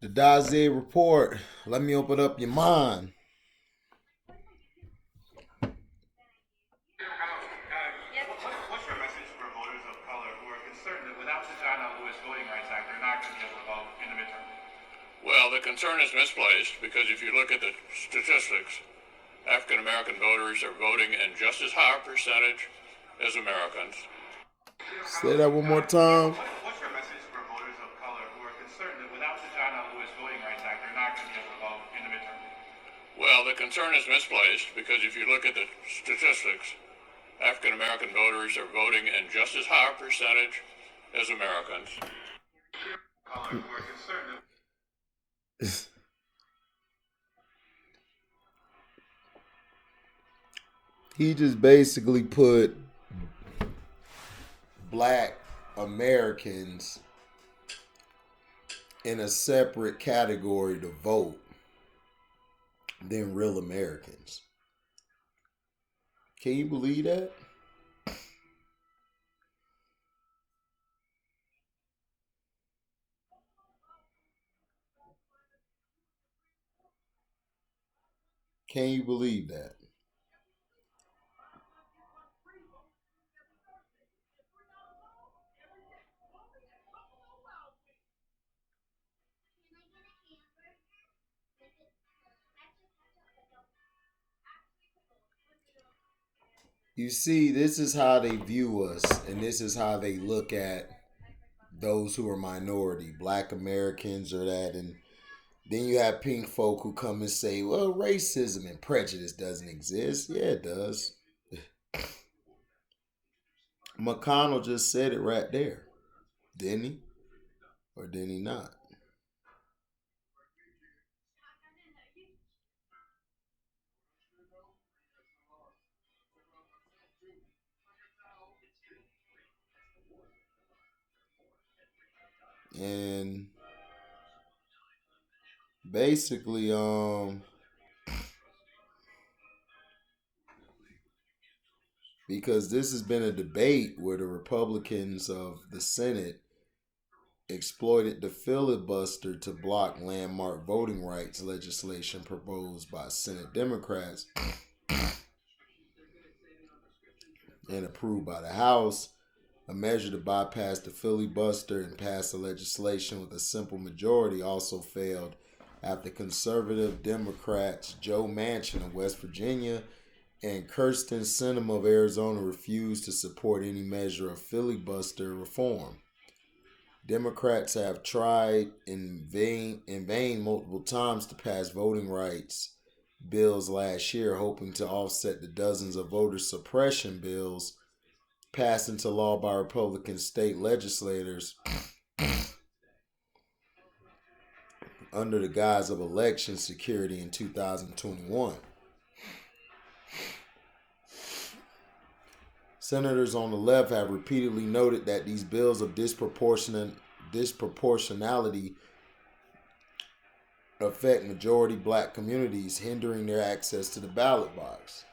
The Daze Report. Let me open up your mind. What's your message for voters of color who are concerned that without the John L. Lewis Voting Rights Act, they're not going to be able to vote in the midterm? Well, the concern is misplaced because if you look at the statistics, African American voters are voting in just as high a percentage as Americans. Say that one more time. What's your message for voters of color who are concerned that without the John L. Lewis Voting Rights Act, they're not going to be able to vote in the midterm? Well, the concern is misplaced because if you look at the statistics, African American voters are voting in just as high a percentage as Americans. Color who are concerned that He just basically put black Americans in a separate category to vote than real Americans. Can you believe that? Can you believe that? You see, this is how they view us, and this is how they look at those who are minority, black Americans or that. And then you have pink folk who come and say, well, racism and prejudice doesn't exist. Yeah, it does. McConnell just said it right there. Didn't he? Or did he not? And basically, because this has been a debate where the Republicans of the Senate exploited the filibuster to block landmark voting rights legislation proposed by Senate Democrats and approved by the House. A measure to bypass the filibuster and pass the legislation with a simple majority also failed after conservative Democrats Joe Manchin of West Virginia and Kirsten Sinema of Arizona refused to support any measure of filibuster reform. Democrats have tried in vain multiple times to pass voting rights bills last year, hoping to offset the dozens of voter suppression bills passed into law by Republican state legislators under the guise of election security in 2021. Senators on the left have repeatedly noted that these bills of disproportionality affect majority black communities, hindering their access to the ballot box.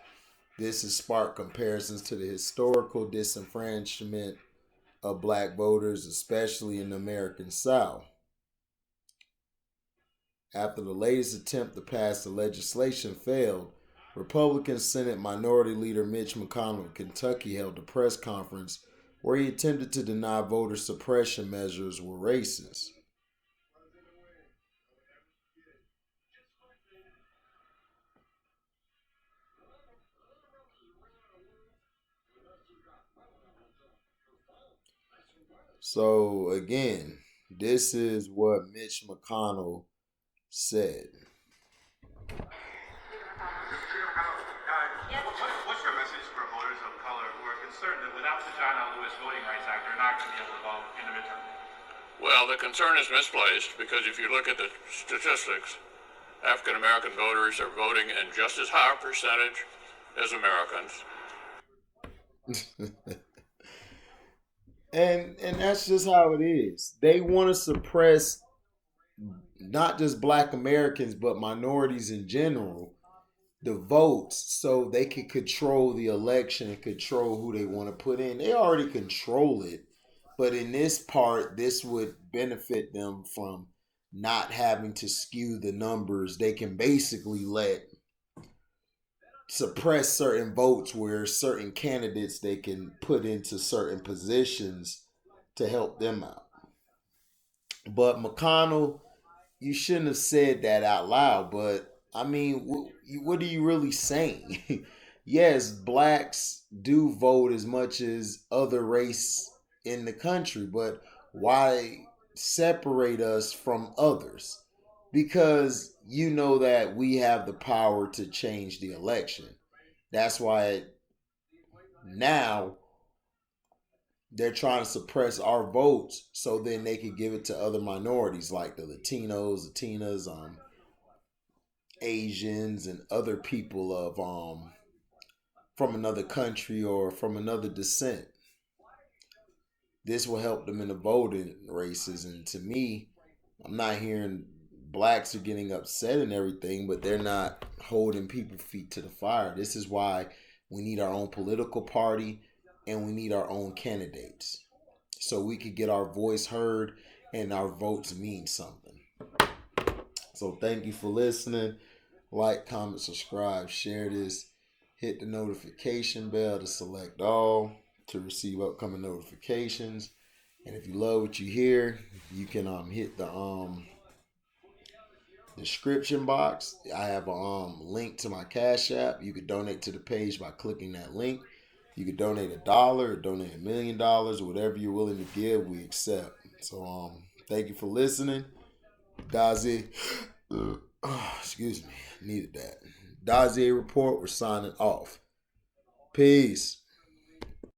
This has sparked comparisons to the historical disenfranchisement of black voters, especially in the American South. After the latest attempt to pass the legislation failed, Republican Senate Minority Leader Mitch McConnell of Kentucky held a press conference where he attempted to deny voter suppression measures were racist. So again, this is what Mitch McConnell said. What's your message for voters of color who are concerned that without the John L. Lewis Voting Rights Act, they're not going to be able to vote in the midterm? Well, the concern is misplaced because if you look at the statistics, African American voters are voting in just as high a percentage as Americans. And that's just how it is. They want to suppress not just black Americans but minorities in general, the votes, so they can control the election and control who they want to put in. They already control it, but in this part, this would benefit them from not having to skew the numbers, they can basically suppress certain votes where certain candidates they can put into certain positions to help them out. But McConnell, you shouldn't have said that out loud. But I mean, what are you really saying? Yes, blacks do vote as much as other race in the country, but why separate us from others? Because you know that we have the power to change the election. That's why now they're trying to suppress our votes so then they can give it to other minorities like the Latinos, Latinas, Asians, and other people of from another country or from another descent. This will help them in the voting races. And to me, I'm not hearing blacks are getting upset and everything, but they're not holding people's feet to the fire. This is why we need our own political party and we need our own candidates so we could get our voice heard and our votes mean something. So thank you for listening. Like, comment, subscribe, share this. Hit the notification bell to select all to receive upcoming notifications. And if you love what you hear, you can hit the description box. I have a link to my Cash App. You could donate to the page by clicking that link. You could donate $1 or donate $1 million, whatever you're willing to give, we accept. So thank you for listening. Dazi, excuse me, needed that. Dazi Report, we're signing off. Peace.